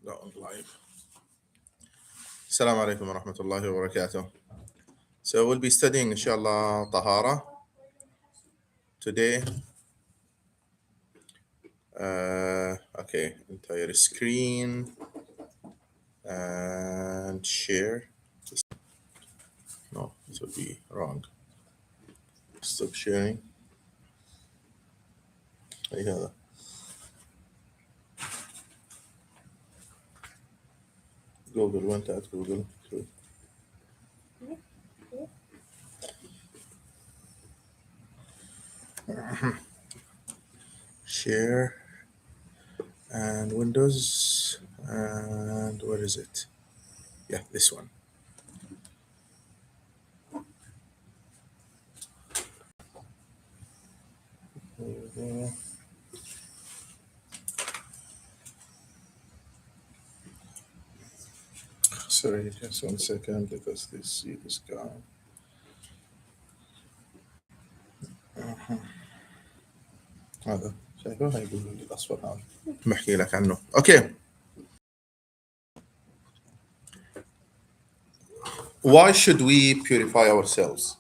Go live. Assalamu alaikum wa rahmatullahi wa barakatuh. So we'll be studying, inshallah, Taharah today. Okay, entire screen and share. No, this would be wrong. Stop sharing. Yeah. Google went at Google. Share and Windows and where is it? Yeah, this one. Sorry, just 1 second. Let us see this guy. هذا شايفه هاي يقول لي الاصفر هذا بحكي لك عنه. Okay. Why should we purify ourselves?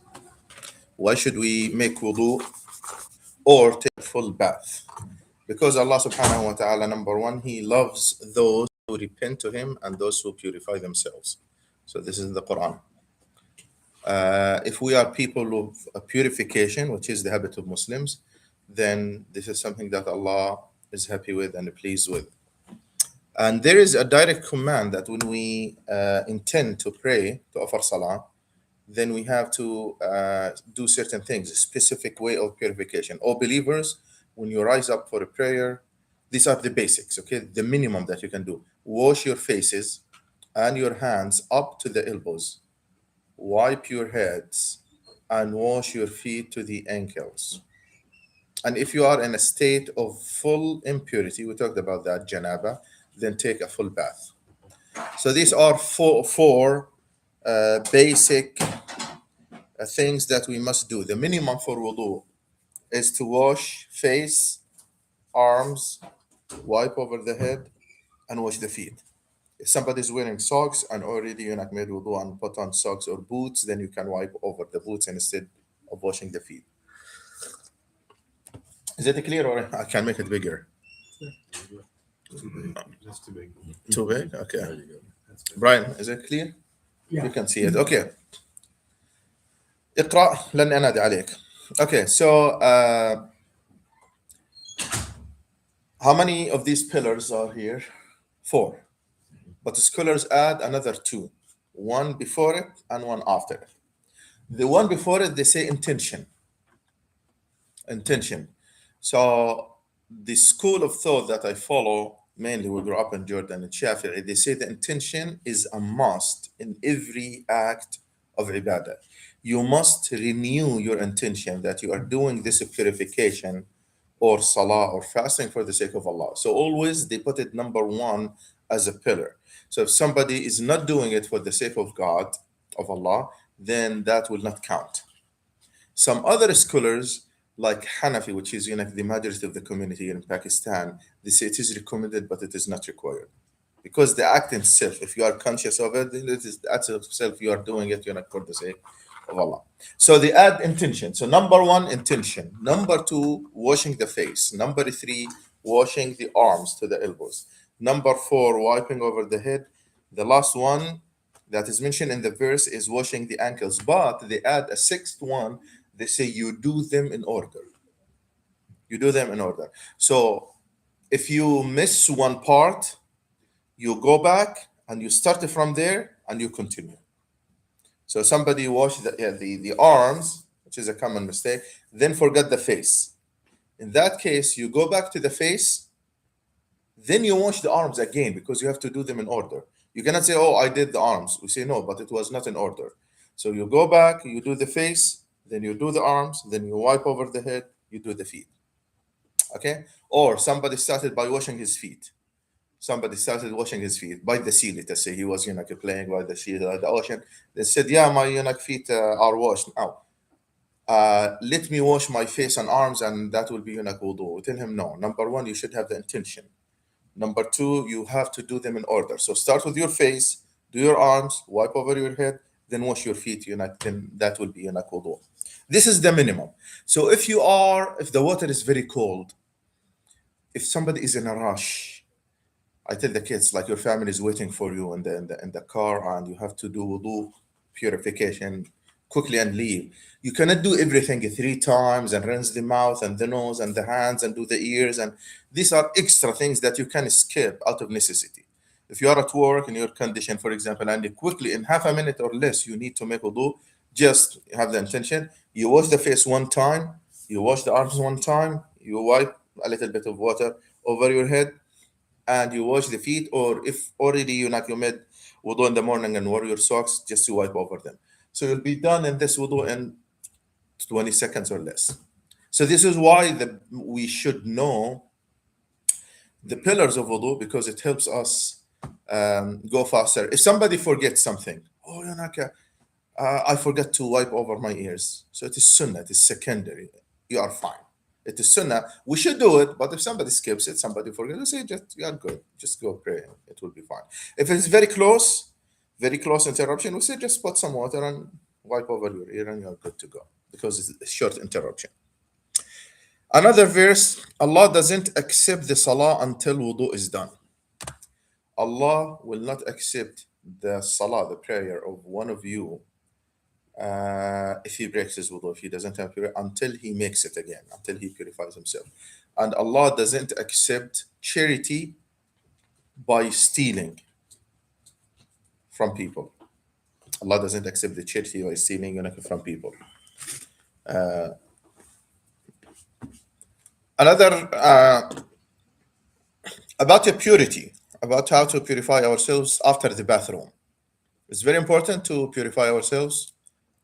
Why should we make wudu or take a full bath? Because Allah subhanahu wa ta'ala, number one, He loves those who repent to Him and those who purify themselves. So this is the Quran. If we are people of purification, which is the habit of Muslims, then this is something that Allah is happy with and pleased with. And there is a direct command that when we intend to pray, to offer salah, then we have to do certain things, a specific way of purification. All believers, when you rise up for a prayer, these are the basics, okay? The minimum that you can do. Wash your faces and your hands up to the elbows. Wipe your heads and wash your feet to the ankles. And if you are in a state of full impurity, we talked about that, janaba, then take a full bath. So these are four basic things that we must do. The minimum for wudu is to wash face, arms, wipe over the head, and wash the feet. If somebody is wearing socks and already you're not made wudu and put on socks or boots, then you can wipe over the boots instead of washing the feet. Is it clear or I can make it bigger? Too big. Just too big. Too big? Okay. There you go. That's good. Brian, is it clear? Yeah. You can see it. Okay. اقرأ لن أنادي عليك. Okay, so how many of these pillars are here? 4. But the scholars add another 2. One before it and one after it. The one before it, they say intention. Intention. So the school of thought that I follow, mainly we grew up in Jordan and Shafi'i, they say the intention is a must in every act of ibadah. You must renew your intention that you are doing this purification or salah or fasting for the sake of Allah. So always they put it number 1 as a pillar. So if somebody is not doing it for the sake of God, of Allah, then that will not count. Some other scholars, like Hanafi, which is the majority of the community in Pakistan, they say it is recommended, but it is not required. Because the act itself, if you are conscious of it, then it is the act itself, you are doing it, you're not for the sake of Allah. So they add intention. So number 1, intention. Number 2, washing the face. Number 3, washing the arms to the elbows. Number 4, wiping over the head. The last one that is mentioned in the verse is washing the ankles. But they add a 6th one. They say you do them in order. You do them in order. So if you miss one part, you go back and you start from there and you continue. So somebody washed the arms, which is a common mistake, then forgot the face. In that case, you go back to the face, then you wash the arms again because you have to do them in order. You cannot say, oh, I did the arms. We say, no, but it was not in order. So you go back, you do the face, then you do the arms, then you wipe over the head, you do the feet. Okay? Or somebody started by washing his feet. Somebody started washing his feet by the sea. Let's say he was playing by the sea, the ocean. They said, yeah, my feet are washed now. Let me wash my face and arms and that will be wudu. Tell him no. Number 1, you should have the intention. Number two, you have to do them in order. So start with your face, do your arms, wipe over your head, then wash your feet. Then that will be wudu. This is the minimum. So if the water is very cold, if somebody is in a rush, I tell the kids, like, your family is waiting for you in the car, and you have to do wudu purification quickly and leave. You cannot do everything three times and rinse the mouth and the nose and the hands and do the ears. And these are extra things that you can skip out of necessity. If you are at work in your condition, for example, and you quickly, in half a minute or less, you need to make wudu, just have the intention. You wash the face one time, you wash the arms one time, you wipe a little bit of water over your head, and you wash the feet, or if already you made wudu in the morning and wore your socks, just to wipe over them. So you'll be done in this wudu in 20 seconds or less. So this is why we should know the pillars of wudu, because it helps us go faster. If somebody forgets something, oh, I forgot to wipe over my ears. So it is sunnah, it is secondary. You are fine. It is sunnah. We should do it, but if somebody skips it, somebody forgets, we say, just, you are good. Just go pray. It will be fine. If it's very close interruption, we say, just put some water and wipe over your ear and you're good to go, because it's a short interruption. Another verse, Allah doesn't accept the salah until wudu is done. Allah will not accept the salah, the prayer of one of you, if he breaks his wudu, if he doesn't have prayer, until he makes it again, until he purifies himself. And Allah doesn't accept charity by stealing from people. Allah doesn't accept the charity by stealing from people. Another about the purity, about how to purify ourselves after the bathroom. It's very important to purify ourselves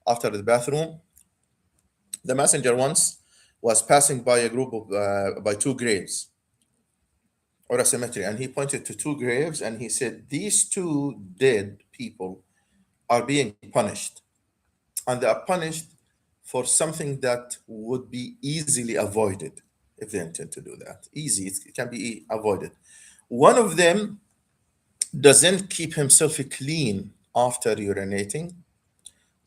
after the bathroom. The messenger once was passing by a group of by two graves or a cemetery, and he pointed to two graves and he said, "These two dead people are being punished, and they are punished for something that would be easily avoided if they intend to do that. Easy, it can be avoided. One of them doesn't keep himself clean after urinating.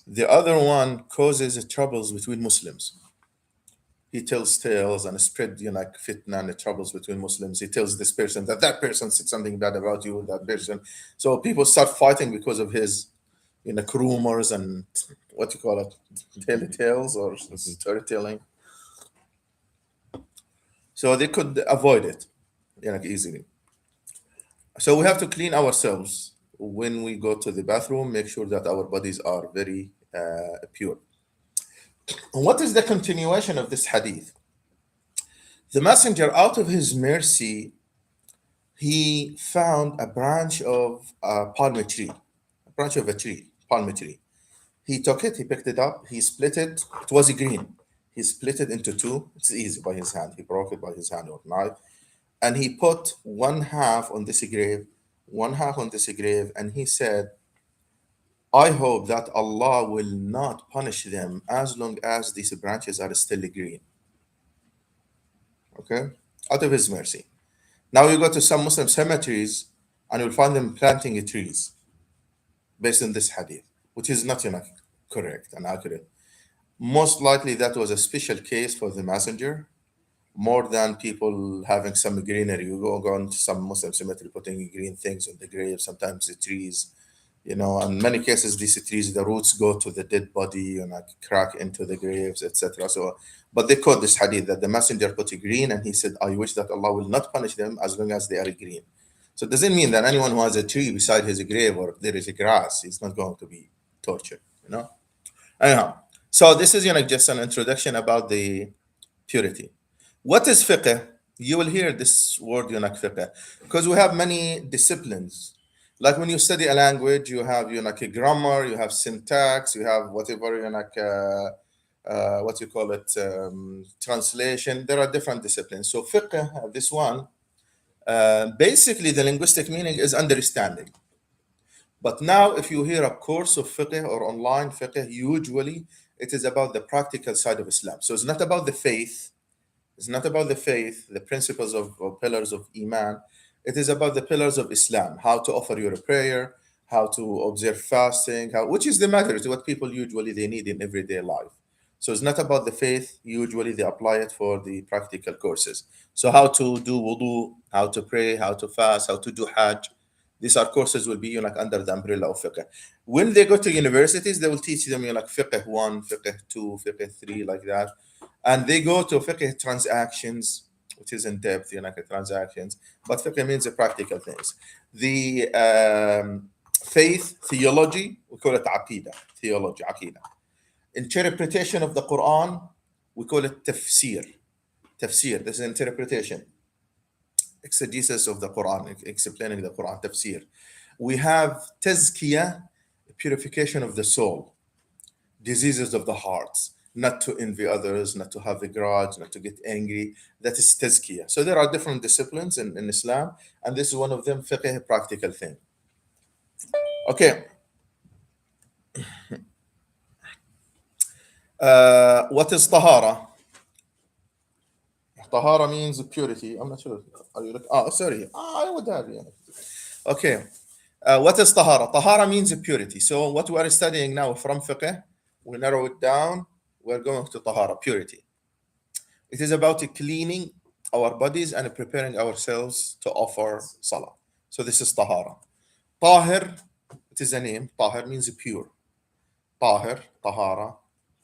The other one causes troubles between Muslims. He tells tales and spread, like fitna and the troubles between Muslims. He tells this person that person said something bad about you, that person. So people start fighting because of his, rumors and what you call it, daily tales or storytelling. So they could avoid it, easily. So we have to clean ourselves when we go to the bathroom. Make sure that our bodies are very pure. What is the continuation of this hadith? The messenger, out of his mercy, he found a branch of a palm tree, a branch of a tree, palm tree. He took it, he picked it up, he split it. It was green. He split it into two. It's easy by his hand. He broke it by his hand or knife. And he put one half on this grave, one half on this grave, and he said, I hope that Allah will not punish them as long as these branches are still green. Okay? Out of his mercy. Now you go to some Muslim cemeteries and you'll find them planting trees based on this hadith, which is not correct and accurate. Most likely that was a special case for the messenger, more than people having some greenery. You go into some Muslim cemetery putting green things on the grave, sometimes the trees, in many cases these trees, the roots go to the dead body and crack into the graves, etc. So, but they quote this hadith that the messenger put green and he said, I wish that Allah will not punish them as long as they are green. So it doesn't mean that anyone who has a tree beside his grave or there is a grass, he's not going to be tortured. Anyhow, so this is just an introduction about the purity. What is fiqh? You will hear this word, fiqh, because we have many disciplines. Like when you study a language, you have, a grammar, you have syntax, you have whatever, what you call it, translation. There are different disciplines. So fiqh, this one, basically the linguistic meaning is understanding. But now, if you hear a course of fiqh or online fiqh, usually it is about the practical side of Islam. So it's not about the faith. It's not about the faith, the principles of or pillars of Iman. It is about the pillars of Islam, how to offer your prayer, how to observe fasting, how, which is the matter to what people usually they need in everyday life. So it's not about the faith. Usually they apply it for the practical courses. So how to do wudu, how to pray, how to fast, how to do hajj. These are courses will be like under the umbrella of fiqh. When they go to universities, they will teach them like fiqh one, fiqh two, fiqh three, like that. And they go to fiqh transactions, which is in depth, like transactions. But fiqh means the practical things. The faith, theology, we call it aqidah, theology, aqidah. Interpretation of the Quran, we call it tafsir. Tafsir, this is interpretation, exegesis of the Quran, explaining the Quran, tafsir. We have tazkiyah, purification of the soul, diseases of the hearts, not to envy others, not to have a grudge, not to get angry. That is tazkiyah. So there are different disciplines in Islam, and this is one of them, fiqh, practical thing. Okay. What is tahara? Tahara means purity. I'm not sure. Are you look? Oh, sorry. I would have. Yeah. Okay. What is tahara? Tahara means purity. So what we are studying now from fiqh, we narrow it down. We're going to tahara, purity. It is about cleaning our bodies and preparing ourselves to offer salah. So this is tahara. Tahir, it is a name. Tahir means pure. Tahir, tahara,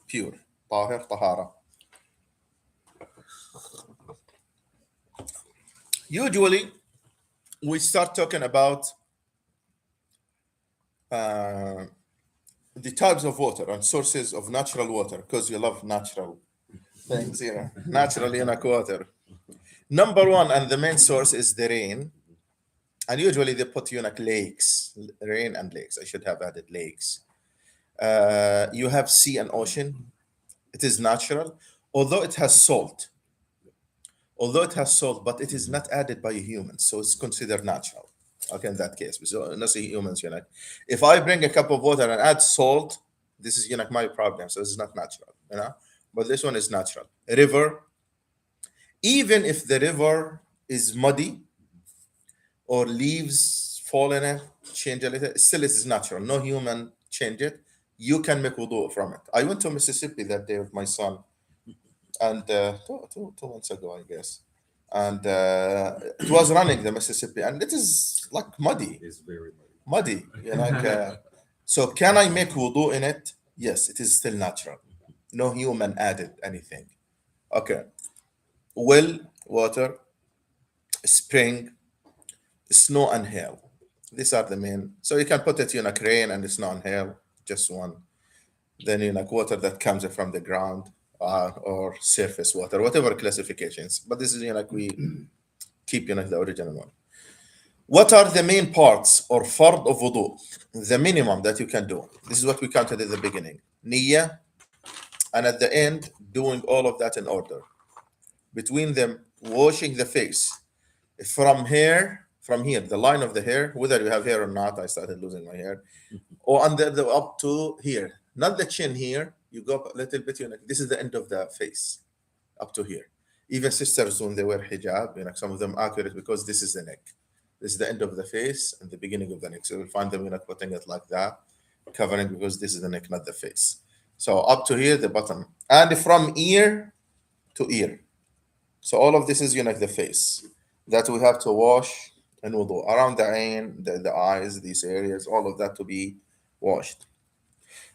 pure. Tahir, tahara. Usually, we start talking about uh, the types of water and sources of natural water because you love natural things, natural water. Number one, and the main source is the rain. And usually they put lakes, rain and lakes. I should have added lakes. You have sea and ocean. It is natural, although it has salt. Although it has salt, but it is not added by humans, so it's considered natural. Okay, in that case, so not say humans, if I bring a cup of water and add salt, this is my problem. So it's not natural. But this one is natural. A river, even if the river is muddy or leaves fall in it, change a little, still it is natural. No human change it. You can make wudu from it. I went to Mississippi that day with my son, and two months ago, I guess. And it was running the Mississippi, and it is like muddy, It's very muddy. So can I make wudu in it? Yes, it is still natural. No human added anything. Okay. Well, water, spring, snow, and hail. These are the main. So you can put it rain and snow and hail, just one. Then water that comes from the ground or surface water, whatever classifications. But this is we keep the original one. What are the main parts or fard of wudu? The minimum that you can do. This is what we counted at the beginning. Niyyah, and at the end, doing all of that in order. Between them, washing the face. From here, the line of the hair, whether you have hair or not, I started losing my hair, or under the up to here, not the chin here. You go up a little bit. This is the end of the face, up to here. Even sisters when they wear hijab, some of them accurate because this is the neck. This is the end of the face and the beginning of the neck. So you'll find them putting it like that, covering because this is the neck, not the face. So up to here, the bottom, and from ear to ear. So all of this is the face that we have to wash and wudu around the ain, the eyes, these areas, all of that to be washed.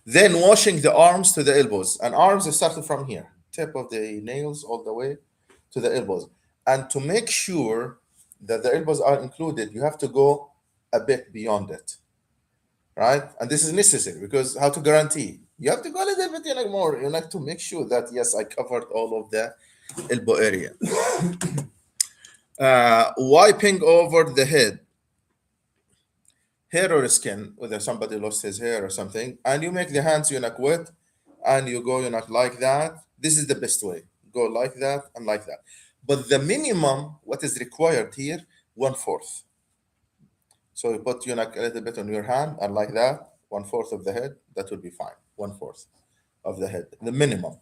Then washing the arms to the elbows, and arms is started from here, tip of the nails all the way to the elbows. And to make sure that the elbows are included, you have to go a bit beyond it, right? And this is necessary because how to guarantee? You have to go a little bit more, to make sure that yes, I covered all of the elbow area. Wiping over the head, hair or skin, whether somebody lost his hair or something, and you make the hands wet, and you go like that. This is the best way. Go like that and like that. But the minimum, what is required here, 1/4. So you put a little bit on your hand and like that, 1/4 of the head, that would be fine. 1/4 of the head, the minimum.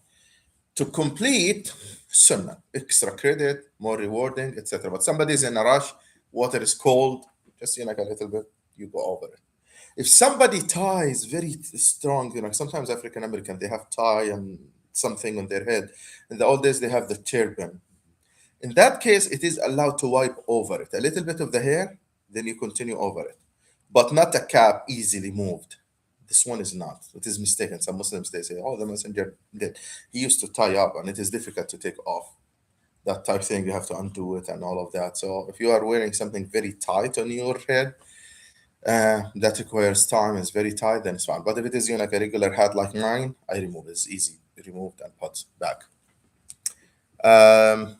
To complete sunnah, extra credit, more rewarding, etc. But somebody is in a rush, water is cold, just like a little bit, you go over it. If somebody ties very strong, sometimes African American they have tie and something on their head. In the old days they have the turban. In that case, it is allowed to wipe over it a little bit of the hair, then you continue over it, but not a cap easily moved. This one is not. It is mistaken. Some Muslims they say, "Oh, the messenger did. He used to tie up, and it is difficult to take off." That type thing, you have to undo it and all of that. So if you are wearing something very tight on your head, that requires time, is very tight, then it's fine. But if it is like a regular hat like mine, I remove it. It's easy removed and put back. Um,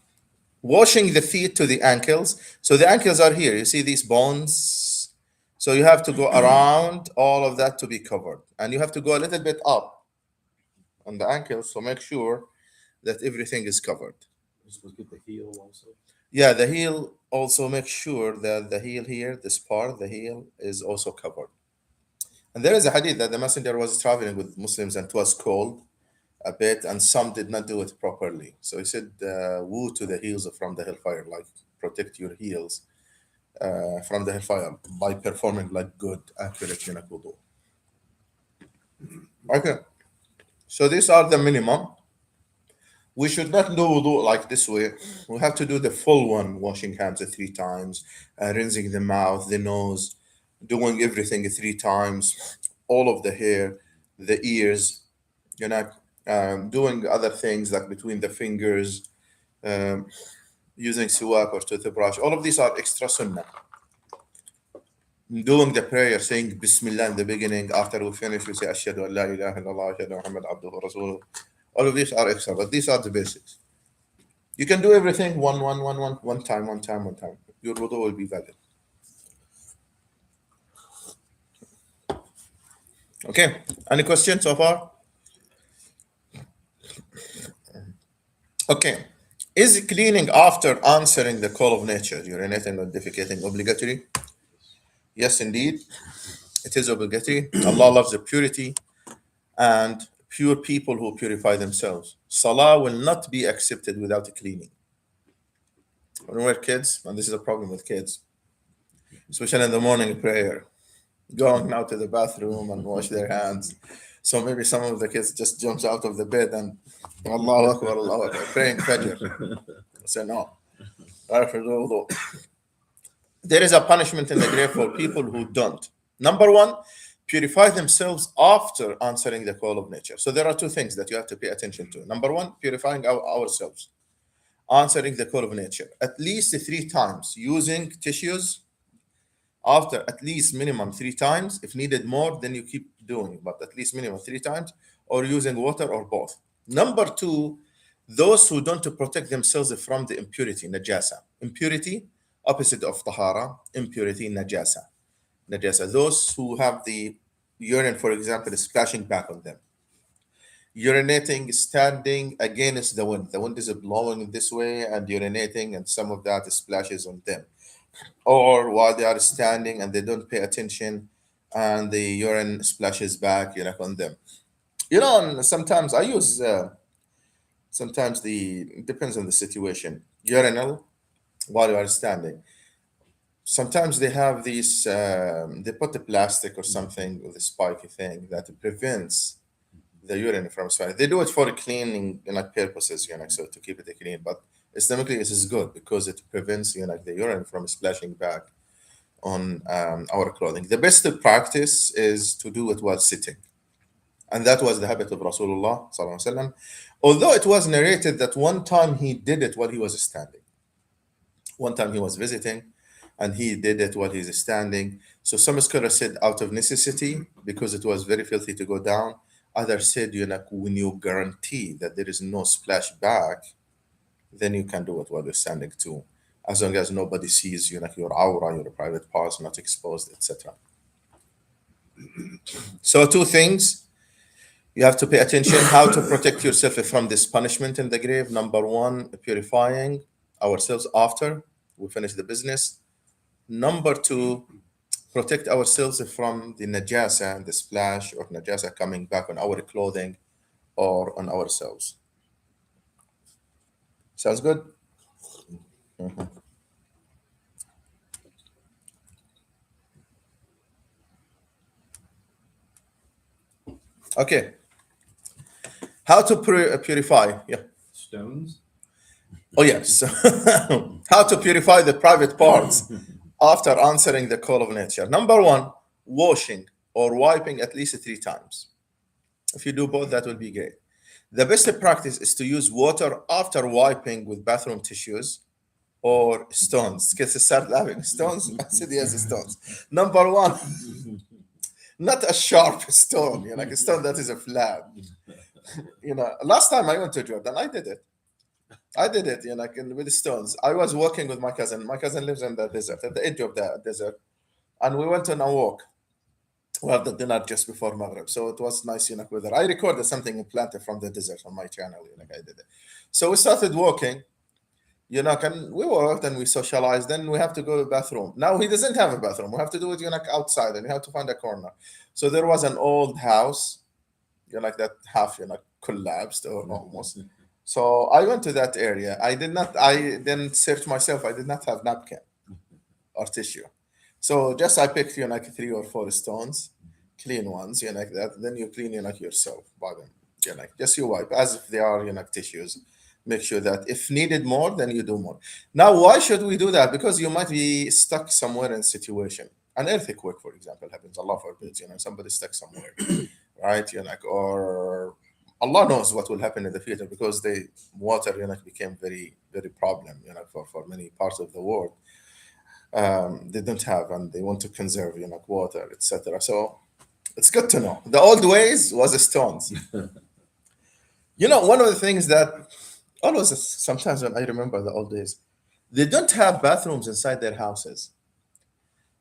Washing the feet to the ankles. So the ankles are here. You see these bones. So you have to go around all of that to be covered, and you have to go a little bit up on the ankles. So make sure that everything is covered. You're supposed to get the heel also. Yeah, the heel also make sure that the heel here, this part, the heel is also covered. And there is a hadith that the messenger was traveling with Muslims and it was cold a bit, and some did not do it properly. So he said, "Woo to the heels from the hellfire, like protect your heels from the hellfire by performing like good, accurate wudu." Okay, so these are the minimum. We should not do wudu like this way. We have to do the full one, washing hands 3 times, rinsing the mouth, the nose, doing everything 3 times, all of the hair, the ears, you know, doing other things like between the fingers, um, using siwak or toothbrush. All of these are extra sunnah. Doing the prayer, saying Bismillah in the beginning. After we finish, we say Ashhadu an la ilaha illallah, Ashhadu Muhammad abduhu rasuluh. All of these are extra, but these are the basics. You can do everything one time, one time, one time. Your wudu will be valid. Okay. Any questions so far? Okay. Is cleaning after answering the call of nature, urinating or defecating, obligatory? Yes, indeed. It is obligatory. Allah loves the purity and pure people who purify themselves. Salah will not be accepted without cleaning. When we're kids, and this is a problem with kids, especially in the morning prayer, going now to the bathroom and wash their hands. So maybe some of the kids just jumps out of the bed and Allahu Akbar, Allahu Akbar, praying Fajr. I say no. There is a punishment in the grave for people who don't. Number one, purify themselves after answering the call of nature. So there are 2 things that you have to pay attention to. Number one, purifying ourselves, answering the call of nature at least 3 times, using tissues after at least minimum 3 times. If needed more, then you keep doing, but at least minimum 3 times, or using water or both. Number two, those who don't protect themselves from the impurity, najasa. Impurity, opposite of tahara, impurity, najasa. Najasa. Those who have the urine, for example, splashing back on them. Urinating, standing against the wind. The wind is blowing this way and urinating, and some of that splashes on them. Or while they are standing and they don't pay attention and the urine splashes back on them. And sometimes I use sometimes it depends on the situation, urinal while you are standing. Sometimes they have these they put the plastic or something with a spiky thing that prevents the urine from spilling. They do it for cleaning purposes, so to keep it clean, but Islamically this is good because it prevents the urine from splashing back on our clothing. The best practice is to do it while sitting. And that was the habit of Rasulullah sallallahu alaihi wasallam. Although it was narrated that one time he did it while he was standing. One time he was visiting and he did it while he's standing. So some scholars said out of necessity because it was very filthy to go down. Others said, when you guarantee that there is no splash back, then you can do it while you're standing too, as long as nobody sees your aura, your private parts not exposed, etc. So 2 things you have to pay attention: how to protect yourself from this punishment in the grave. Number one, purifying ourselves after we finish the business. Number two, protect ourselves from the najasa and the splash or najasa coming back on our clothing or on ourselves. Sounds good? Okay, how to purify? Yeah. Stones. Oh yes. How to purify the private parts after answering the call of nature. Number one, washing or wiping at least 3 times. If you do both, that will be great. The best practice is to use water after wiping with bathroom tissues or stones. Kids start laughing. Stones? I said yes, stones. Number one, not a sharp stone, like a stone that is a flat. Last time I went to Jordan, I did it. I did it, like with stones. I was walking with my cousin. My cousin lives in the desert, at the edge of the desert, and we went on a walk. We had the dinner just before Maghrib, so it was nice, weather. I recorded something planted from the desert on my channel, I did it. So we started walking, and we walked and we socialized. Then we have to go to the bathroom. Now he doesn't have a bathroom. We have to do it, outside, and you have to find a corner. So there was an old house, that half, collapsed or almost. So I went to that area. I didn't search myself. I did not have napkin or tissue. So just I picked, 3 or 4 stones, clean ones, like that. Then you clean, yourself by them. Just you wipe as if they are, tissues. Make sure that if needed more, then you do more. Now, why should we do that? Because you might be stuck somewhere in a situation. An earthquake, for example, happens. Allah forbid, somebody stuck somewhere, right? Or Allah knows what will happen in the future because the water, became very, very problem, for many parts of the world. They don't have, and they want to conserve, water, etc. So it's good to know. The old ways was stones. One of the things that always sometimes when I remember the old days, they don't have bathrooms inside their houses.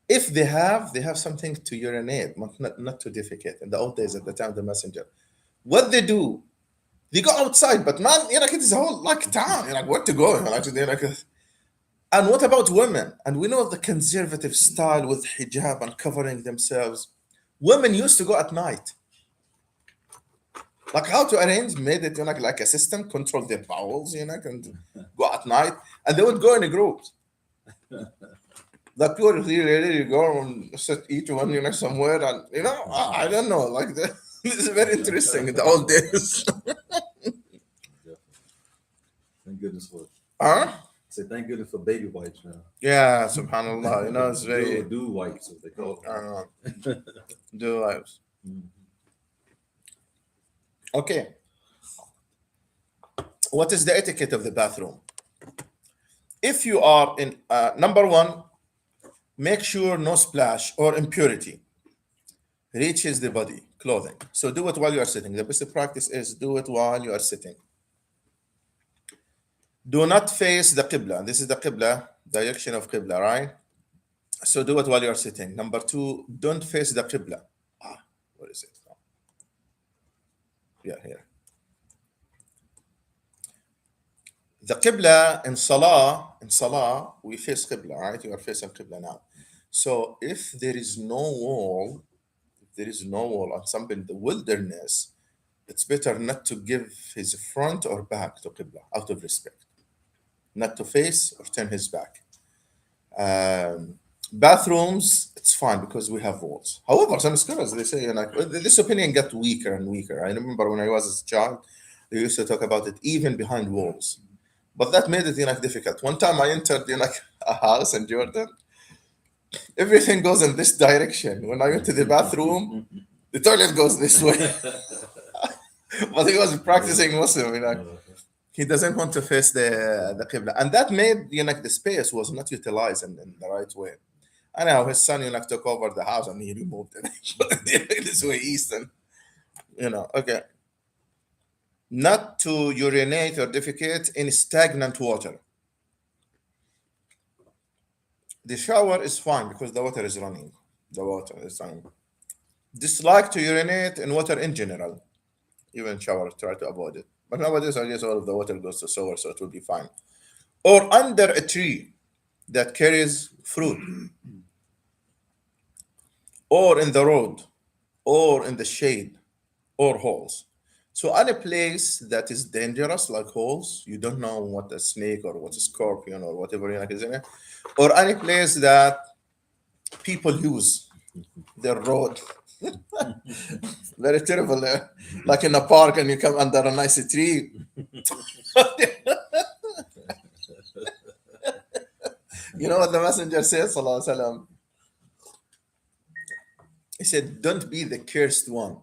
If they have something to urinate, not to defecate. In the old days, at the time of the messenger, what they do, they go outside. But man, it is a whole like town. Where to go? And what about women? And we know the conservative style with hijab and covering themselves. Women used to go at night. Like how to arrange made it, like a system, control their bowels, and go at night. And they would go in groups. Like you really go and sit each one, somewhere. And, I don't know. Like, this is very interesting in the old days. Definitely. Thank goodness for. Huh? Say thank goodness for baby wipes now. Yeah, subhanAllah. It's very. Do wipes, as they call them. Do lives. Mhm. Okay. What is the etiquette of the bathroom? If you are in, number one, make sure no splash or impurity reaches the body, clothing. So do it while you are sitting. The best practice is do it while you are sitting. Do not face the Qibla. This is the Qibla, direction of Qibla, right? So do it while you are sitting. Number two, don't face the Qibla. Where is it? Yeah, here. The Qibla in Salah, we face Qibla, right? You are facing Qibla now. So if there is no wall, on something in the wilderness, it's better not to give his front or back to Qibla out of respect, not to face or turn his back. Bathrooms, it's fine because we have walls. However, some scholars they say, this opinion got weaker and weaker. I remember when I was a child, they used to talk about it even behind walls, but that made it difficult. One time I entered a house in Jordan. Everything goes in this direction. When I went to the bathroom, the toilet goes this way. But he was practicing Muslim, he doesn't want to face the Qibla. And that made, the space was not utilized in the right way. And now his son, took over the house and he removed it this way east and, okay. Not to urinate or defecate in stagnant water. The shower is fine because the water is running. Dislike to urinate in water in general. Even shower, try to avoid it. But nowadays, I guess all of the water goes to sewer, so it will be fine. Or under a tree that carries fruit, or in the road, or in the shade, or holes. So any place that is dangerous, like holes, you don't know what a snake or what a scorpion or whatever is in it, or any place that people use their road, Very terrible. Like in a park and you come under a nice tree. You know what the messenger says, sallallahu alaihi wasallam? He said, "Don't be the cursed one."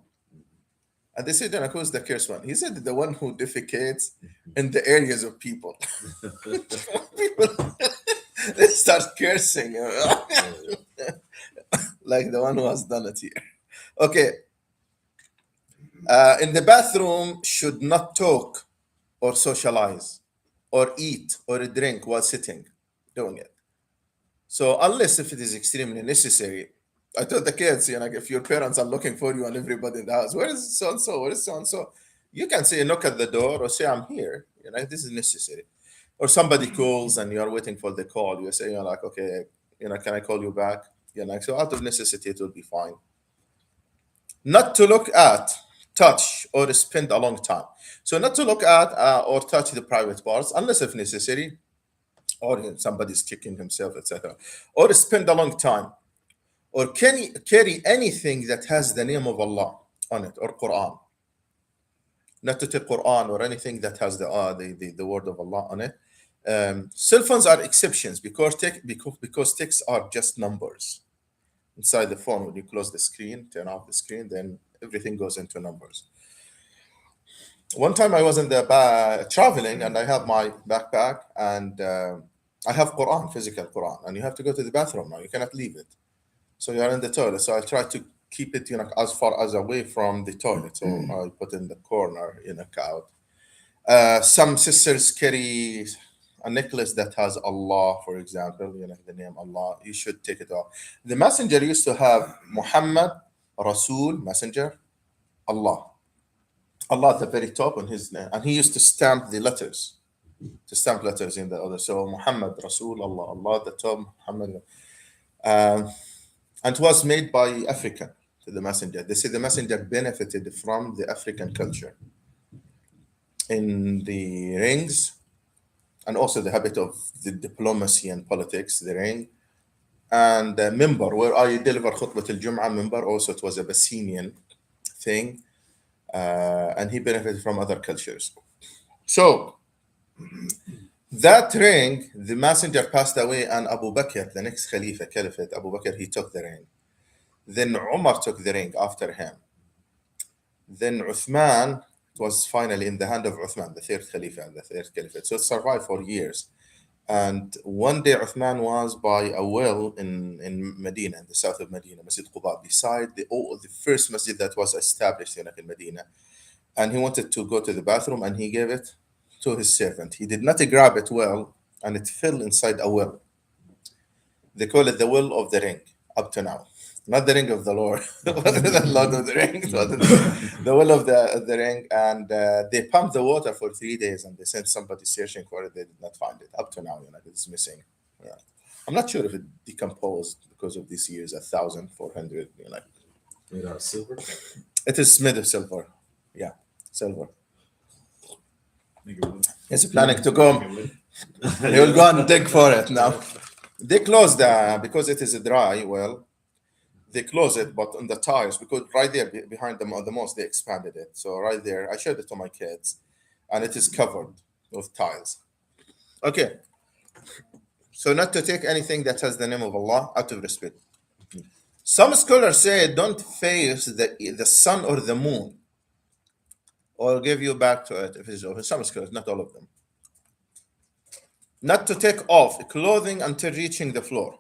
And they said, "Who is the cursed one?" He said, "The one who defecates in the areas of people." People they start cursing, like the one who has done it here. Okay, in the bathroom, should not talk or socialize or eat or drink while sitting doing it. So unless if it is extremely necessary, I told the kids, like if your parents are looking for you and everybody in the house, where is so and so? Where is so and so? You can say knock at the door or say I'm here. This is necessary. Or somebody calls and you are waiting for the call. You say like okay, can I call you back? So out of necessity it will be fine. Not to look at, touch, or spend a long time. So not to look at or touch the private parts unless if necessary, or somebody's checking himself, etc. Or spend a long time, or carry anything that has the name of Allah on it, or Quran. Not to take Quran or anything that has the word of Allah on it. Cell phones are exceptions because texts are just numbers inside the phone. When you close the screen, turn off the screen, then everything goes into numbers. One time I was in the traveling and I have my backpack and I have Quran, physical Quran, and you have to go to the bathroom now. You cannot leave it. So you're in the toilet. So I try to keep it, as far as away from the toilet. So I put in the corner, out. Some sisters carry a necklace that has Allah, for example, the name Allah. You should take it off. The messenger used to have Muhammad, Rasul, messenger, Allah. Allah at the very top on his name. And he used to stamp the letters, in the other. So Muhammad, Rasul, Allah, Allah at the top, Muhammad. Um, and it was made by African to the messenger. They say the messenger benefited from the African culture in the rings and also the habit of the diplomacy and politics, the ring. And the member, where I deliver khutbah al-Jum'ah member, also it was a Bassinian thing. And he benefited from other cultures. So that ring, the messenger passed away, and Abu Bakr, the next caliphate, Abu Bakr, he took the ring. Then Umar took the ring after him. Then Uthman, it was finally in the hand of Uthman, the third Khalifa and the third Caliphate. So it survived for years. And one day Uthman was by a well in Medina, in the south of Medina, Masjid Quba, beside the first masjid that was established in Medina. And he wanted to go to the bathroom and he gave it to his servant. He did not grab it well and it fell inside a well. They call it the well of the ring up to now. Not the ring of the Lord, the Lord of the Ring, the will of the ring. And they pumped the water for 3 days and they sent somebody searching for it. They did not find it. Up to now, it's missing. Yeah. I'm not sure if it decomposed because of these years, 1,400. Made out of silver. It is made of silver. Yeah, silver. Nigga, He's planning to go. nigga, He will go and dig for it now. They closed because it is a dry well. They close it, but on the tires, because right there behind them on the mosque, they expanded it. So right there, I showed it to my kids, and it is covered with tiles. Okay, so not to take anything that has the name of Allah out of respect. Some scholars say don't face the sun or the moon, or give you back to it if it's over. Some scholars, not all of them. Not to take off clothing until reaching the floor.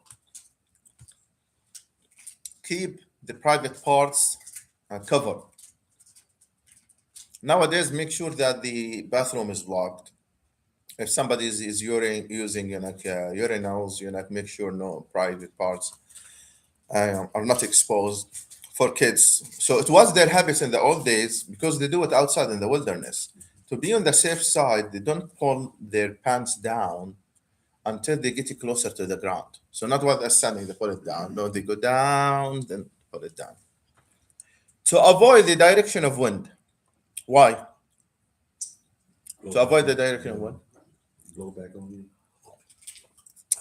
Keep the private parts covered. Nowadays, make sure that the bathroom is locked. If somebody is using urinals, make sure no private parts are not exposed for kids. So it was their habits in the old days because they do it outside in the wilderness. To be on the safe side, they don't pull their pants down until they get closer to the ground. So not while they're standing, they pull it down. No, they go down, then pull it down. To avoid the direction of wind. Why? To avoid the direction of wind. blow back on you.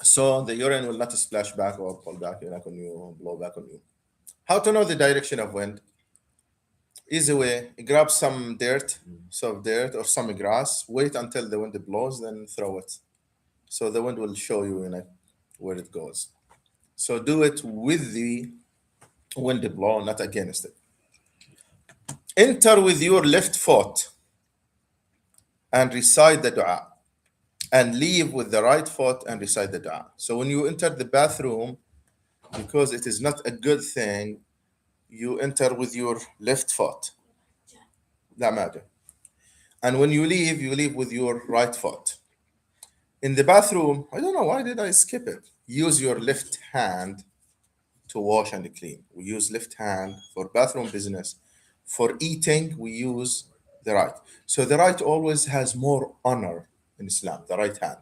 So the urine will not splash back or pull back, when you blow back on you. How to know the direction of wind? Easy way, grab some dirt, soft dirt, or some grass, wait until the wind blows, then throw it. So the wind will show you, where it goes. So do it with the wind blow, not against it. Enter with your left foot and recite the dua, and leave with the right foot and recite the dua. So when you enter the bathroom, because it is not a good thing, you enter with your left foot. لا matter. And when you leave with your right foot. In the bathroom, I don't know why did I skip it. Use your left hand to wash and clean. We use left hand for bathroom business. For eating, we use the right. So the right always has more honor in Islam, the right hand.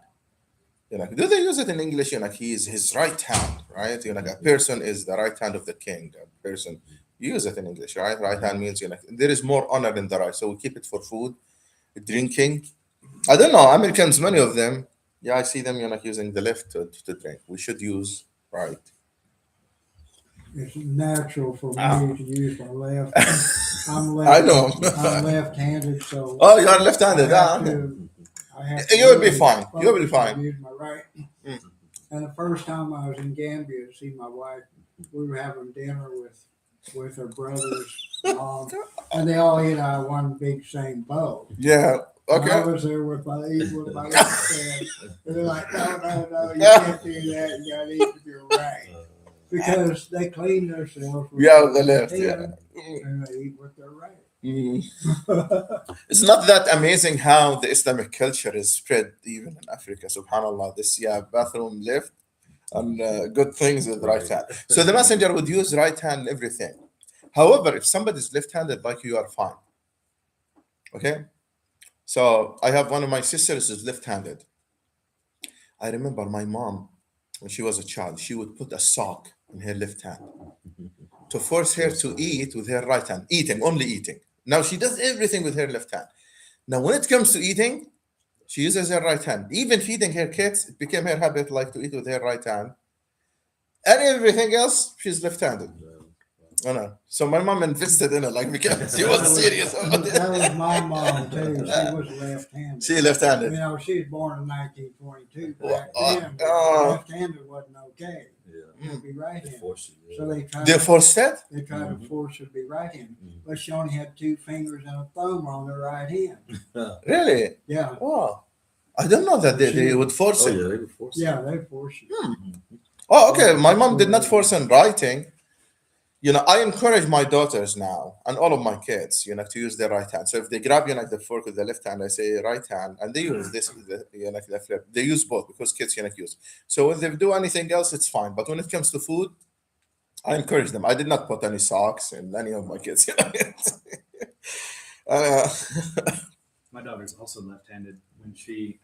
Do they use it in English? He is his right hand, right? A person is the right hand of the king. A person, you use it in English, right? Right hand means, there is more honor in the right. So we keep it for food, drinking. I don't know, Americans, many of them, yeah, I see them, using the left to drink. We should use right. It's natural for Ah. me to use my left. I'm I know. I'm left-handed, so Oh, you are left-handed. I have to You'll be really fine. You'll be focus on fine. using my right. Mm. And the first time I was in Gambia to see my wife, we were having dinner with her brother's mom, and they all eat out of one big same bowl. Yeah. And I Okay. was there with my left hand. And they're like, no, you can't do that. You gotta eat with your right. Because they clean themselves with Yeah, the their left. hand, Yeah. and they eat with their right. Mm. It's not that amazing how the Islamic culture is spread even in Africa. Subhanallah. This, bathroom left and good things with right hand. So the messenger would use right hand in everything. However, if somebody's left-handed like you, are fine. Okay. So I have one of my sisters is left-handed. I remember my mom, when she was a child, she would put a sock in her left hand to force her to eat with her right hand, eating, only eating. Now she does everything with her left hand. Now, when it comes to eating, she uses her right hand. Even feeding her kids, it became her habit, like to eat with her right hand. And everything else, she's left-handed. Oh no! So my mom invested in it, like because she was serious about That was it. my mom too. She was left-handed. She left-handed. You know, she was born in 1922. Back Well, then, left-handed wasn't okay. Yeah. You'd be right-handed. Force you. So they tried. They forced it. They tried to force her to be right-handed, but she only had 2 fingers and a thumb on her right hand. Really? Yeah, Oh, I don't know that they would force Oh it. yeah, they were forced. yeah, they forced you. Oh, okay. My mom did not force in writing. I encourage my daughters now and all of my kids, to use their right hand. So if they grab, the fork with the left hand, I say right hand, and they use this, with the flip. They use both because kids cannot use. So when they do anything else, it's fine. But when it comes to food, I encourage them. I did not put any socks in any of my kids. uh, My daughter's also left-handed. When she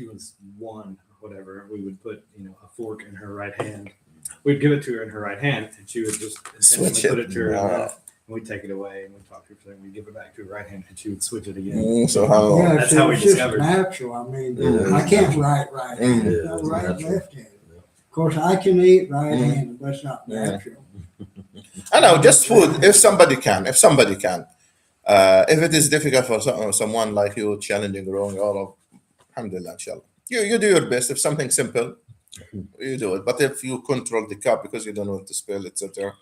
was 1 or whatever, we would put a fork in her right hand. We'd give it to her in her right hand, and she would just intentionally Switch it. put it to her Wow. left. And we'd take it away, and we'd talk to her for a second. We'd give it back to her right hand, and she would switch it again. so how? Yeah, That's see, how we it's just discovered. natural. I mean, Yeah. I can't write right-handed. Yeah, No, it's right, natural. left-handed. Of course, I can eat right-handed, but it's not Yeah. natural. I know, just food. If somebody can. If it is difficult for someone like you, challenging, growing, all of, alhamdulillah, inshallah. You do your best. If something simple, you do it. But if you control the cup because you don't want to spill, etc.,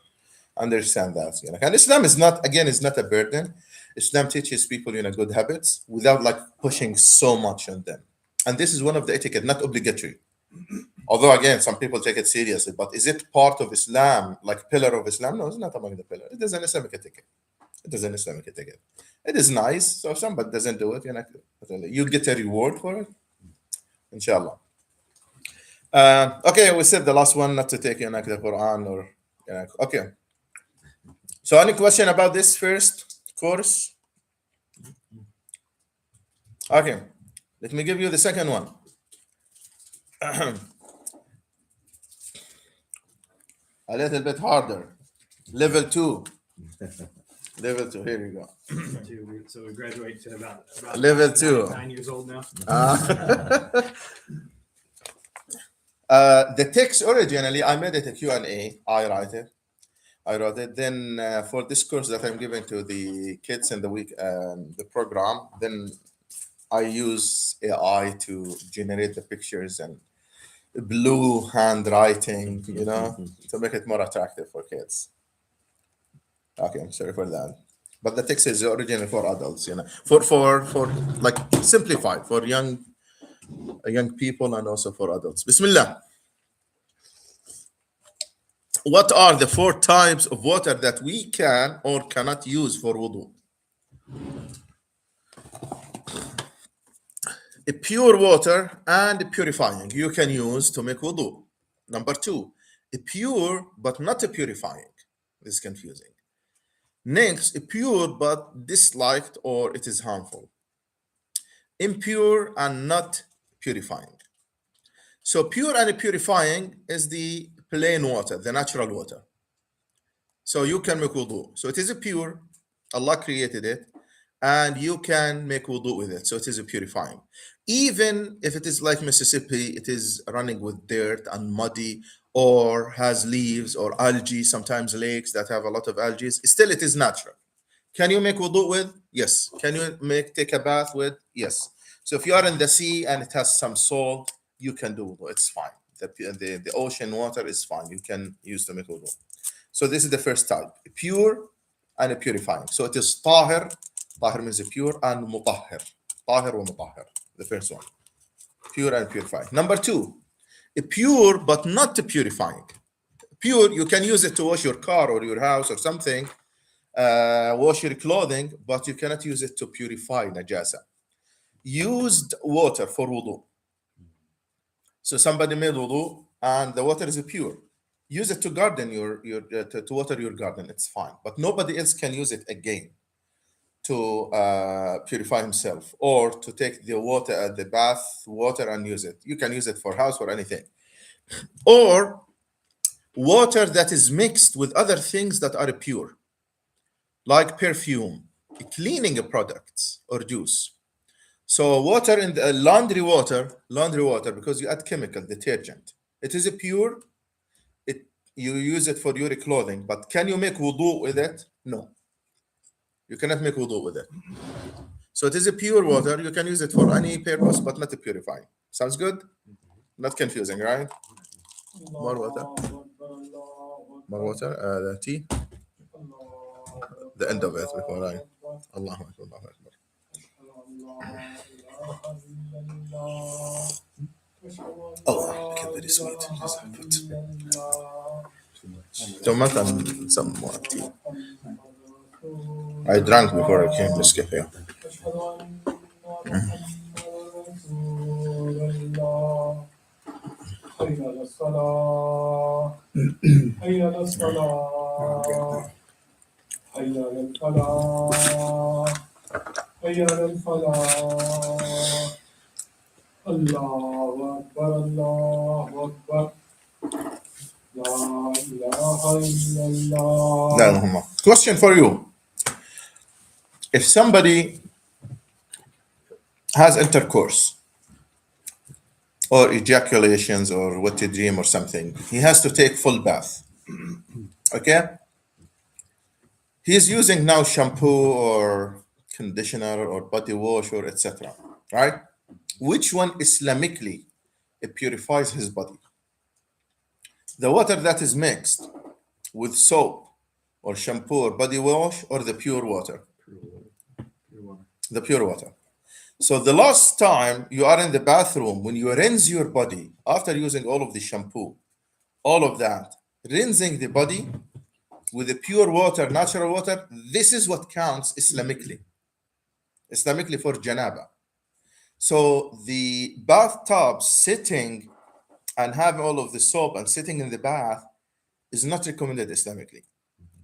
understand that. And Islam is not a burden. Islam teaches people, good habits without like pushing so much on them. And this is one of the etiquette, not obligatory. Although again, some people take it seriously, but is it part of Islam, like pillar of Islam? No, it's not among the pillar. It is an Islamic etiquette. It is nice. So if somebody doesn't do it, you get a reward for it, inshallah. Okay, we said the last one not to take the Quran or okay. So any question about this first course? Okay, let me give you the second one. A little bit harder. Level 2. Level 2. Here you go. So we graduate to about Level 2. 9 years old now. The text originally, I made it a Q&A. I write it. I wrote it. Then for this course that I'm giving to the kids in the week, the program, then I use AI to generate the pictures and blue handwriting, to make it more attractive for kids. Okay, I'm sorry for that. But the text is originally for adults, for like simplified for young people and also for adults. Bismillah. What are the four types of water that we can or cannot use for wudu? A pure water and purifying you can use to make wudu. Number two, a pure but not a purifying. This is confusing. Next, a pure but disliked or it is harmful. Impure and not purifying. So pure and purifying is the plain water, the natural water. So you can make wudu. So it is a pure. Allah created it, and you can make wudu with it. So it is a purifying. Even if it is like Mississippi, it is running with dirt and muddy, or has leaves or algae. Sometimes lakes that have a lot of algae. Still, it is natural. Can you make wudu with? Yes. Can you take a bath with? Yes. So if you are in the sea and it has some salt, you can do wudu. It's fine. The ocean water is fine. You can use to make wudu. So this is the first type, pure and purifying. So it is tahir. Tahir means pure, and mutahhir. Tahir wa mutahhir. The first one, pure and purifying. Number two, pure but not purifying. Pure, you can use it to wash your car or your house or something, wash your clothing, but you cannot use it to purify najasa. Used water for wudu. So somebody made wudu and the water is pure. Use it to garden to water your garden. It's fine, but nobody else can use it again to purify himself or to take the water, the bath water, and use it. You can use it for house or anything, or water that is mixed with other things that are pure, like perfume, cleaning products, or juice. So water in the laundry water, because you add chemical detergent, it is a pure. You use it for your clothing, but can you make wudu with it? No, you cannot make wudu with it. So it is a pure water. You can use it for any purpose, but not to purify. Sounds good? Not confusing, right? More water. More water. The tea. The end of it before I. Allahu Akbar. Allahu Akbar. Oh, okay, very sweet. Tomato and some more tea. I drank before I came to skip here. حي على الصلاة حي على الصلاة حي على الفلاح حي على الفلاح الله أكبر الله أكبر لا إله إلا الله. لا هم. Question for you. If somebody has intercourse or ejaculations or wet dream or something, he has to take full bath. Okay? He's using now shampoo or conditioner or body wash or etc. Right? Which one Islamically it purifies his body? The water that is mixed with soap or shampoo or body wash, or the pure water? Pure water. The pure water. So the last time you are in the bathroom, when you rinse your body after using all of the shampoo, all of that, rinsing the body with the pure water, natural water, this is what counts Islamically for janaba. So the bathtub sitting and have all of the soap and sitting in the bath is not recommended Islamically.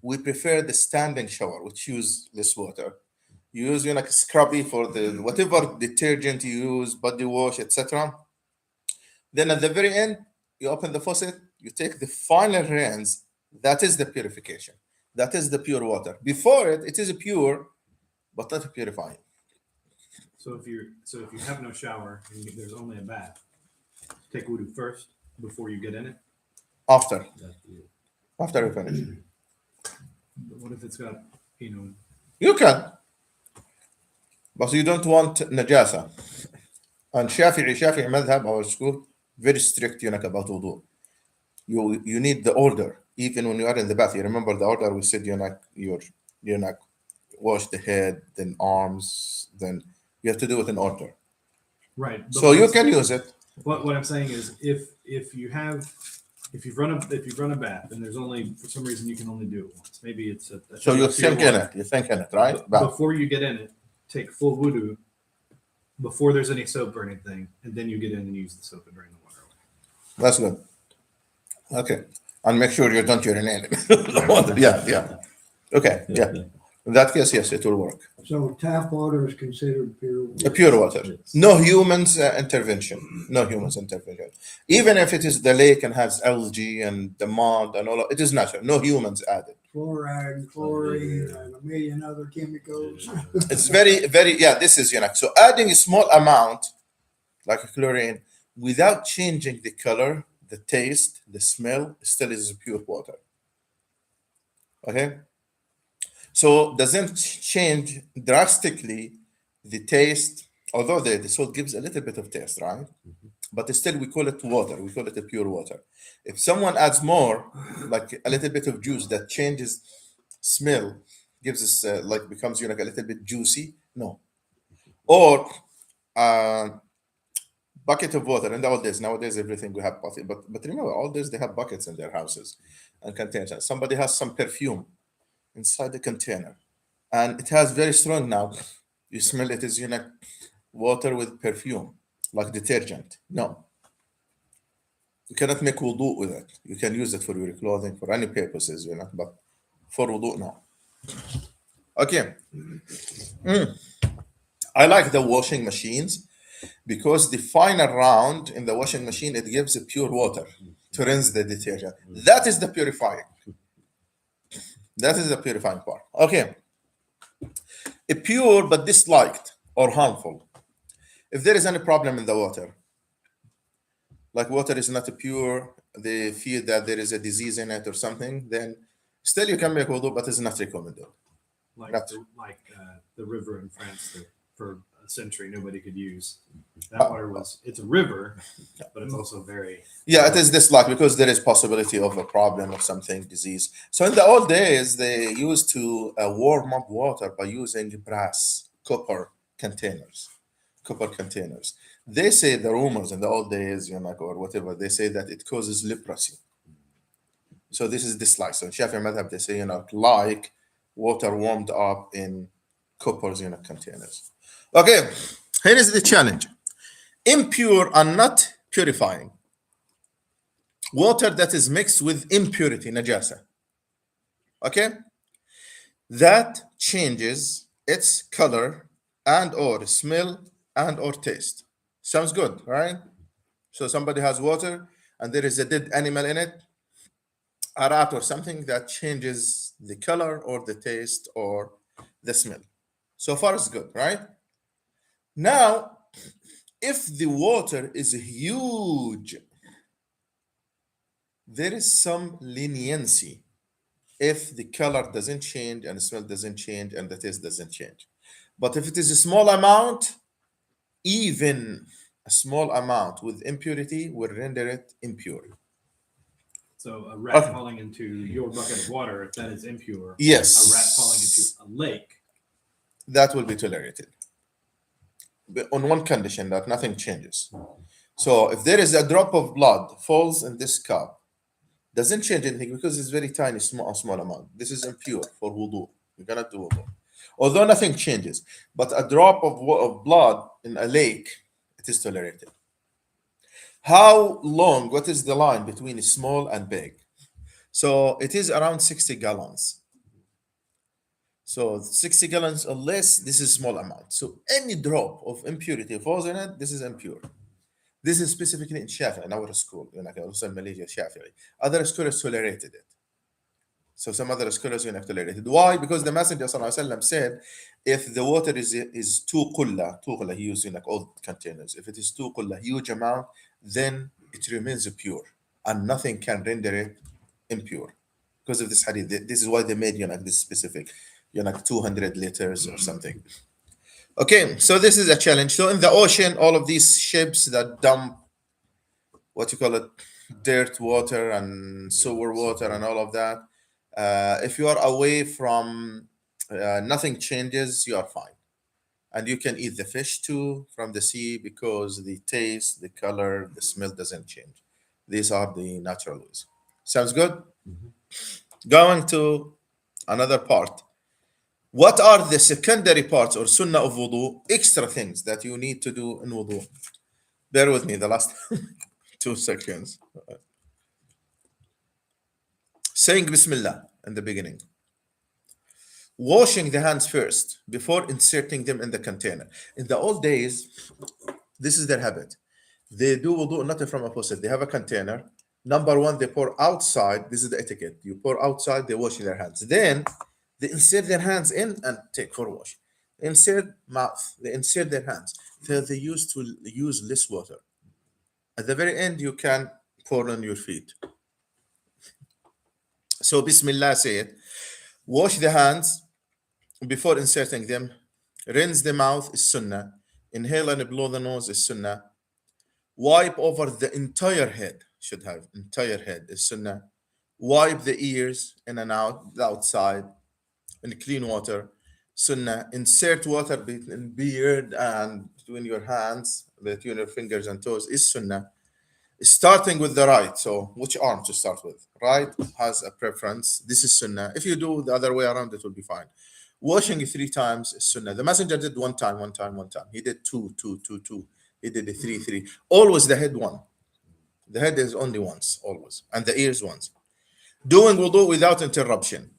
We prefer the standing shower, which use this water. You use like scrubby for the whatever detergent you use, body wash, etc. Then at the very end, you open the faucet, you take the final rinse. That is the purification. That is the pure water. Before it, it is pure, but not purifying. So if you have no shower and there's only a bath, take wudu first before you get in it. After you finish. what if it's got, you know, You can, but you don't want najasa. And Shafi'i madhab, our school, very strict about wudu. You need the order, even when you are in the bath. You remember the order we said you're not wash the head, then arms, then you have to do it in order. right? But So you can use it. what I'm saying is, if you've run a bath and there's only, for some reason, you can only do it once. Maybe it's a So you tier think in one. it. You think in it, right? Bath. Before you get in it, take full wudu before there's any soap or anything, and then you get in and use the soap and drain the water away. That's good. Okay. And make sure you don't urinate. Yeah. Okay, yeah. In that case, yes, it will work. So tap water is considered pure water. Pure water. No humans intervention. No humans intervention. Even if it is the lake and has algae and the mud and all, it is natural. No humans added. Fluoride and chlorine and a million other chemicals. It's very, yeah, this is unique. So adding a small amount, like a chlorine, without changing the color, the taste, the smell, still is pure water. Okay? So doesn't change drastically the taste, although the salt gives a little bit of taste, right? But still we call it water. We call it a pure water. If someone adds more, like a little bit of juice that changes smell, gives us like becomes a little bit juicy, no. Or bucket of water in the old days. Nowadays everything we have bucket, but remember all days they have buckets in their houses and containers. Somebody has some perfume inside the container, and it has very strong now. You smell it is water with perfume, like detergent. No, you cannot make wudu with it. You can use it for your clothing for any purposes, but for wudu, no. Okay. I like the washing machines because the final round in the washing machine it gives a pure water to rinse the detergent. That is the purifying. That is the purifying part. Okay. A pure but disliked or harmful. If there is any problem in the water, like water is not pure, they feel that there is a disease in it or something, then still you can make wudu, but it's not recommended. Like Not- the river in France that for a century nobody could use. That water it's a river, but it's also very Yeah, it is disliked because there is possibility of a problem of something, disease. So in the old days, they used to warm up water by using brass, containers, copper containers. They say the rumors in the old days, or whatever, they say that it causes leprosy. So this is disliked. So in Shafi'i madhab, they say, like water warmed up in coppers, containers. Okay, here is the challenge. Impure and not purifying. Water that is mixed with impurity, najasa. Okay? That changes its color and or smell and or taste. Sounds good, right? So somebody has water and there is a dead animal in it, a rat or something that changes the color or the taste or the smell. So far it's good, right? Now, if the water is huge, there is some leniency if the color doesn't change and the smell doesn't change and the taste doesn't change. But if it is a small amount, even a small amount with impurity will render it impure. so a rat Okay. falling into your bucket of water, if that is impure. Yes. A rat falling into a lake. That will be tolerated. But on one condition that nothing changes. So if there is a drop of blood falls in this cup, doesn't change anything because it's very tiny, small amount. This is impure for wudu. We're gonna do wudu. Although nothing changes, but a drop of blood in a lake, it is tolerated. How long? What is the line between small and big? So it is around 60 gallons. So 60 gallons or less, this is small amount. So any drop of impurity falls in it, this is impure. This is specifically in Shafi'i, in our school, also in Malaysia, Shafi'i. Other scholars tolerated it. So some other scholars tolerated. Why? Because the Messenger ﷺ said, if the water is too qulla, he used old containers. If it is too qulla, huge amount, then it remains pure, and nothing can render it impure. because of this hadith. This is why they made this specific, 200 liters or something. Okay, so this is a challenge. So in the ocean, all of these ships that dump what you call it, dirt water and sewer water and all of that. If you are away from nothing changes, you are fine. And you can eat the fish too from the sea because the taste, the color, the smell doesn't change. These are the natural ways. Sounds good? Going to another part. What are the secondary parts or sunnah of wudu, extra things that you need to do in wudu? Bear with me the last 2 seconds. Saying Bismillah in the beginning. Washing the hands first before inserting them in the container. In the old days, this is their habit. They do wudu not from a faucet. They have a container. Number one, they pour outside. This is the etiquette. You pour outside, they wash their hands. Then they insert their hands in and take for wash. They insert mouth. They insert their hands. They used to use less water. At the very end, you can pour on your feet. So Bismillah, say it. Wash the hands before inserting them. Rinse the mouth is sunnah. Inhale and blow the nose is sunnah. Wipe over the entire head. Should have entire head is sunnah. Wipe the ears in and out, the outside, in clean water. Sunnah. Insert water between beard and between your hands, between your fingers and toes is sunnah. Starting with the right. So which arm to start with? Right has a preference. This is sunnah. If you do the other way around, it will be fine. Washing 3 times is sunnah. The messenger did one time. He did two. He did 3. Always the head one. The head is only once, always. And the ears once. Doing wudu without interruption.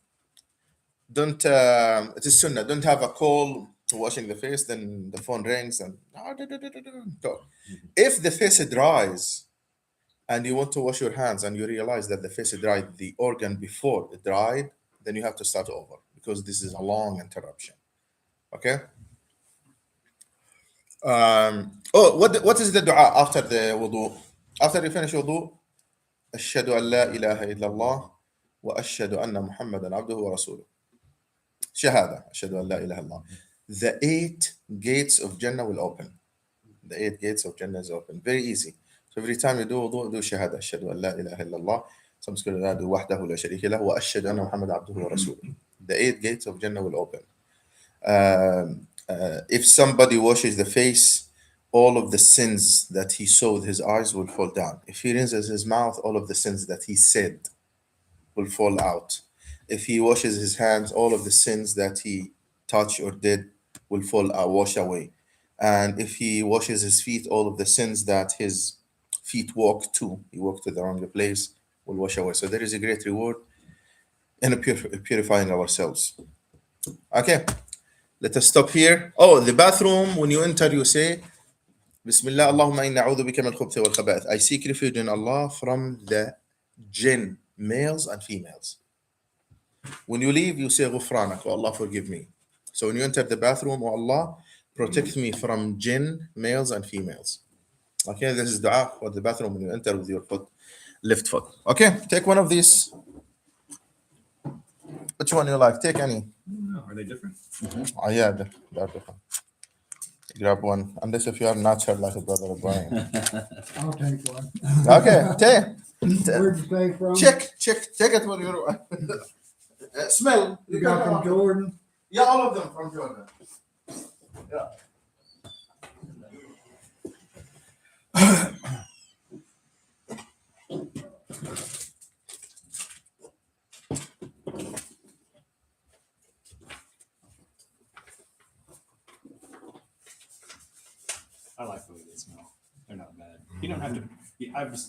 Don't, it is sunnah. Don't have a call washing the face, then the phone rings and if the face dries and you want to wash your hands and you realize that the face dried, the organ before it dried, then you have to start over because this is a long interruption. Okay. What is the dua after the wudu? After you finish wudu, أشهد أن لا إله إلا الله وأشهد أن محمدا عبده ورسوله. Shahada. أشهد أن لا إله إلا الله. The 8 gates of Jannah will open. The 8 gates of Jannah is open. Very easy. So every time you do wudu, do shahada. أشهد أن لا إله إلا الله. Some scholars do وحده لا شريك له وأشهد أن محمدا عبده ورسوله. The 8 gates of Jannah will open. If somebody washes the face, all of the sins that he saw with his eyes will fall down. If he rinses his mouth, all of the sins that he said will fall out. If he washes his hands, all of the sins that he touched or did will fall out, wash away. And if he washes his feet, all of the sins that his feet walked to, he walked to the wrong place, will wash away. So there is a great reward in purifying ourselves. Okay, let us stop here. Oh, the bathroom, when you enter, you say, Bismillah, Allahumma inna a'udhu bika min al-khubthi wal khaba'ith. I seek refuge in Allah from the jinn, males and females. When you leave, you say, Ghufranak, oh Allah, forgive me. So when you enter the bathroom, oh Allah, protect me from jinn, males and females. Okay, this is dua for the bathroom when you enter with your foot, left foot. Okay, take one of these. Which one you like? Take any. No, are they different? Oh, yeah, they're different. Grab one, unless if you are natural like a brother of Brian. I'll take one. Okay, take. Where'd you take from? Check. Take it when you're. Smell. You got from Jordan? Yeah, all of them from Jordan. Yeah. I like the way they smell. They're not bad. You don't have to.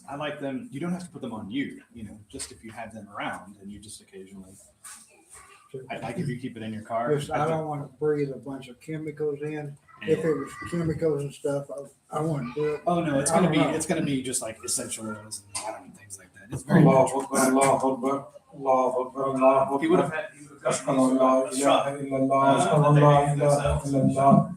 I like them. You don't have to put them on you. Just if you have them around and you just occasionally. I like if you keep it in your car. Just, I don't want to breathe a bunch of chemicals in. If it was chemicals and stuff, I wouldn't do it. Oh no, it's I gonna don't be know. it's gonna be just like essential oils and things like that. It's very Allahu natural. Akbar, Allahu Akbar, Allahu Akbar, Allahu He would Akbar. have had. أشهد أن لا إله إلا الله أشهد أن لا إله إلا الله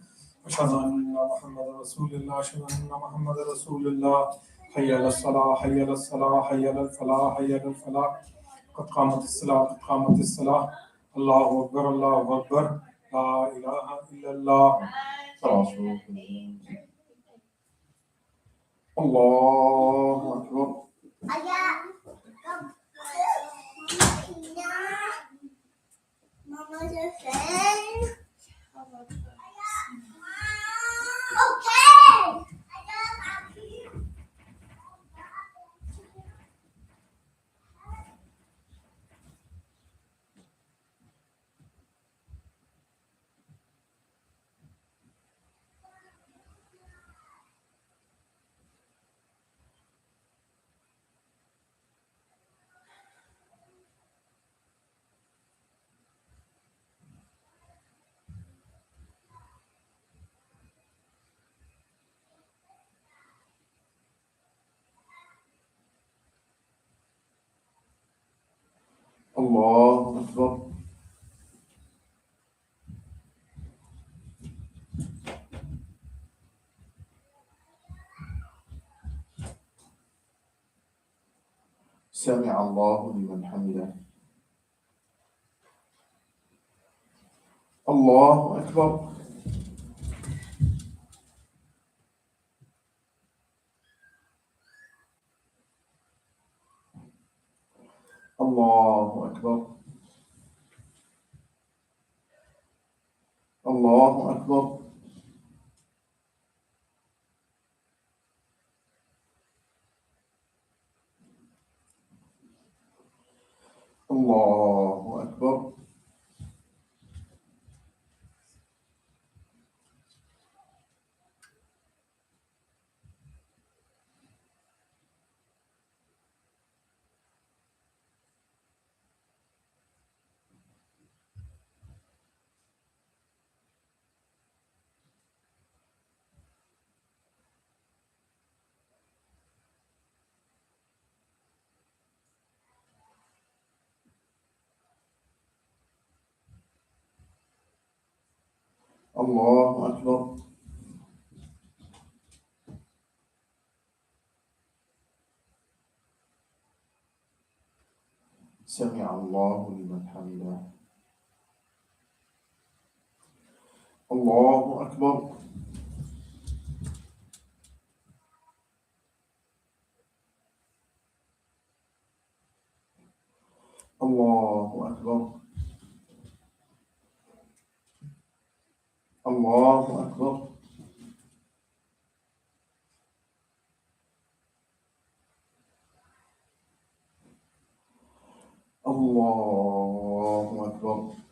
أشهد أن محمد رسول الله أشهد أن محمد رسول الله حي على الصلاة حي على الصلاة حي على الفلاح حي على الفلاح قد قامت الصلاة قد قامت الصلاة الله أكبر الله أكبر لا إله إلا الله الله أكبر الله أكبر سمع الله لمن حمده الله أكبر الله أكبر الله أكبر الله أكبر الله أكبر سمع الله لمن حمده الله أكبر الله أكبر الله أكبر الله أكبر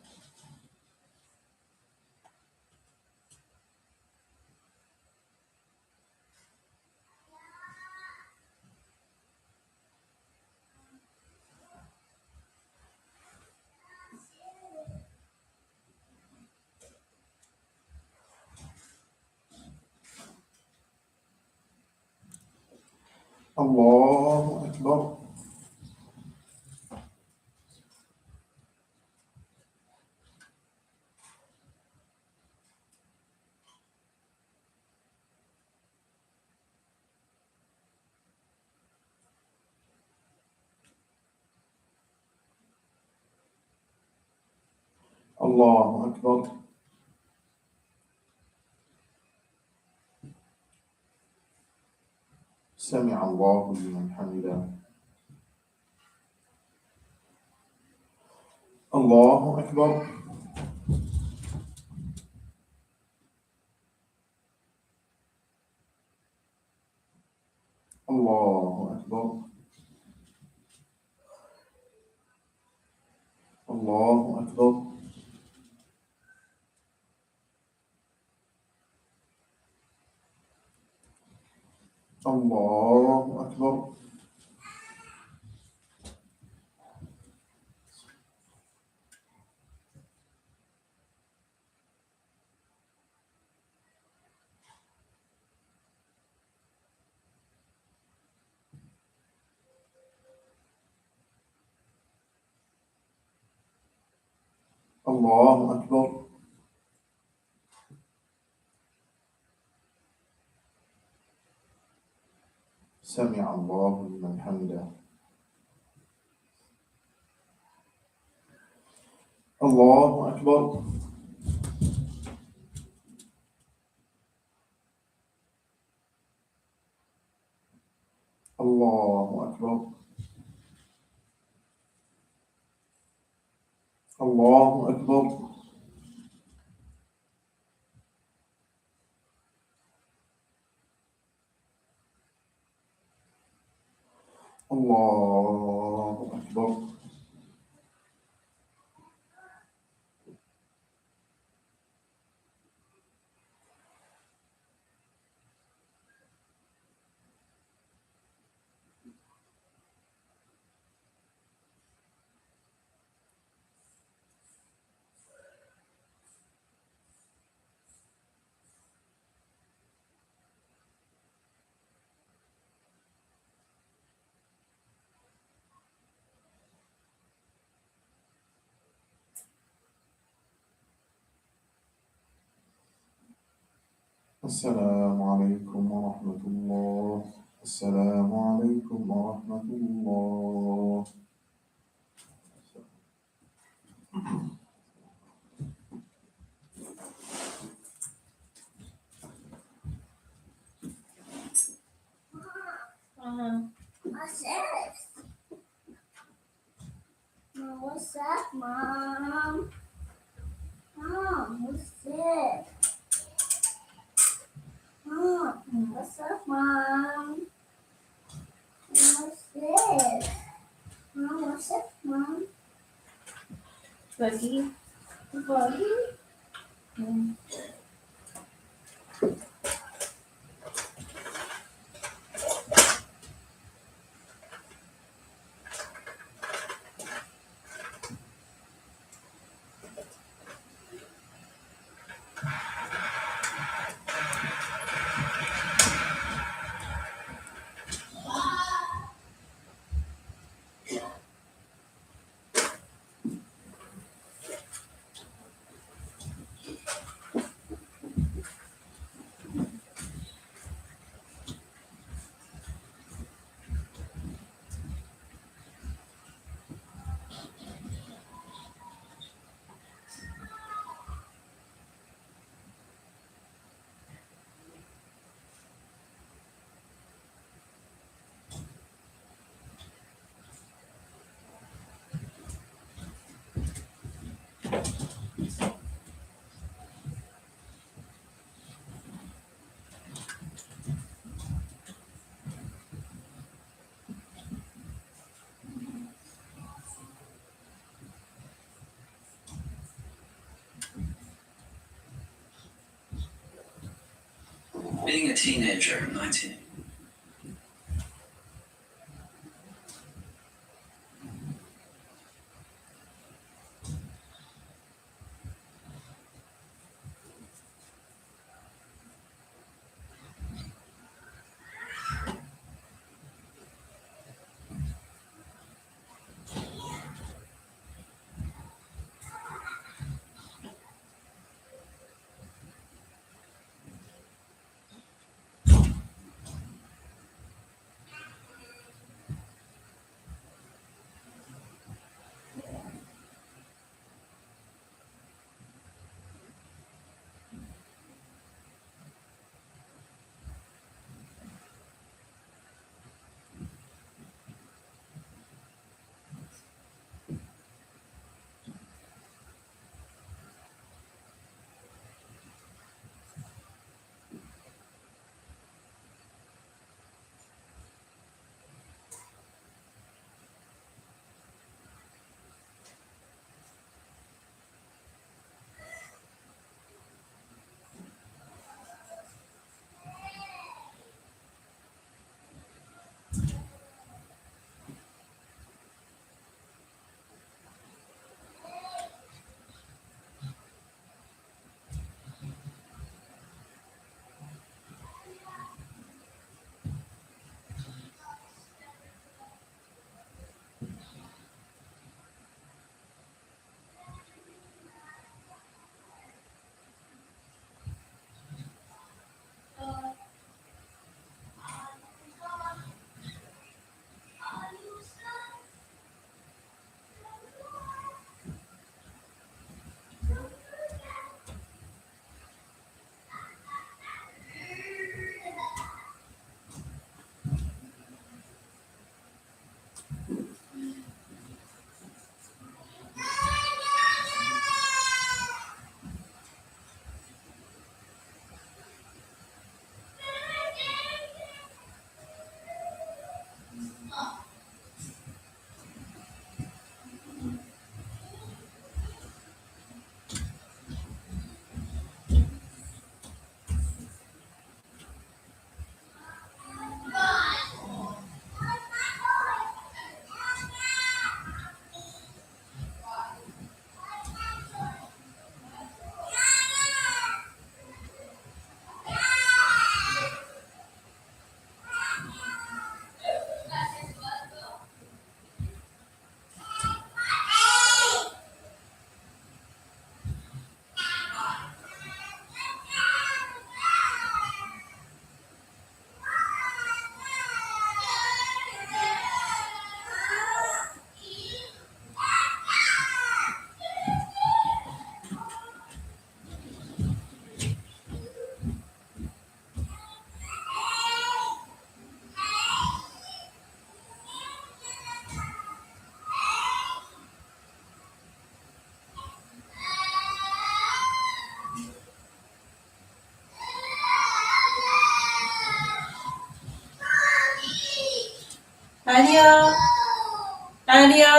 الله أكبر الله أكبر سمع الله لمن حمده الله أكبر الله أكبر الله أكبر الله أكبر الله أكبر سمع الله لمن حمده Allahu Akbar. Allahu Akbar. Allahu Akbar. Allahu Akbar. السلام عليكم ورحمة الله. السلام عليكم ورحمة الله. What's this? Mom, what's that, Mom? Mom, what's this? Mom, what's up, Mom? What's this? Mom, what's up, Mom? Buggy. Buggy? Being a teenager at 19. Alia? Alia?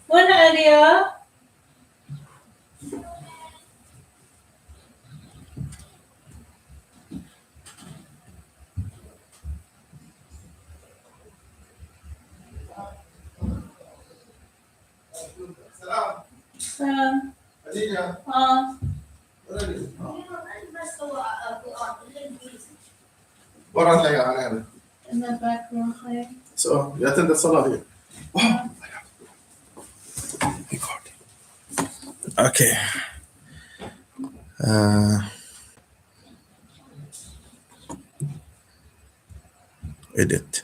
When Alia? Salam. ورا هي على In the back room, okay. So you attend the salah here. Okay. Edit.